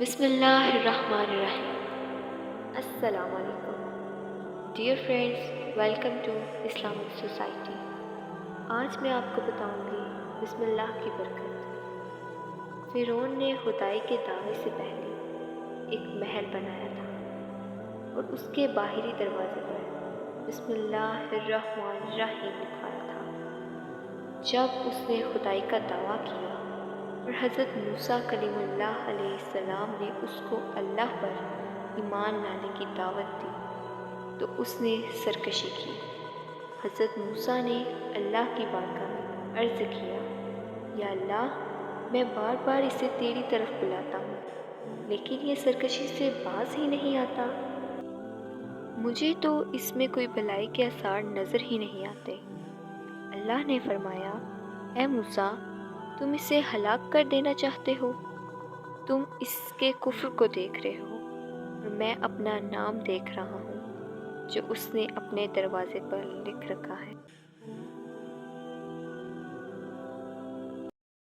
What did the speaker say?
بسم اللہ الرحمن الرحیم۔ السلام علیکم dear friends, welcome to Islamic society. آج میں آپ کو بتاؤں گی بسم اللہ کی برکت۔ فرعون نے خدائی کے دعوے سے پہلے ایک محل بنایا تھا اور اس کے باہری دروازے پر بسم اللہ الرحمن الرحیم لکھا تھا۔ جب اس نے خدائی کا دعویٰ کیا اور حضرت موسیٰ کلیم اللہ علیہ السلام نے اس کو اللہ پر ایمان لانے کی دعوت دی تو اس نے سرکشی کی۔ حضرت موسیٰ نے اللہ کی بارگاہ میں عرض کیا، یا اللہ، میں بار بار اسے تیری طرف بلاتا ہوں لیکن یہ سرکشی سے باز ہی نہیں آتا۔ مجھے تو اس میں کوئی بھلائی کے آثار نظر ہی نہیں آتے۔ اللہ نے فرمایا، اے موسیٰ، تم اسے ہلاک کر دینا چاہتے ہو؟ تم اس کے کفر کو دیکھ رہے ہو اور میں اپنا نام دیکھ رہا ہوں جو اس نے اپنے دروازے پر لکھ رکھا ہے۔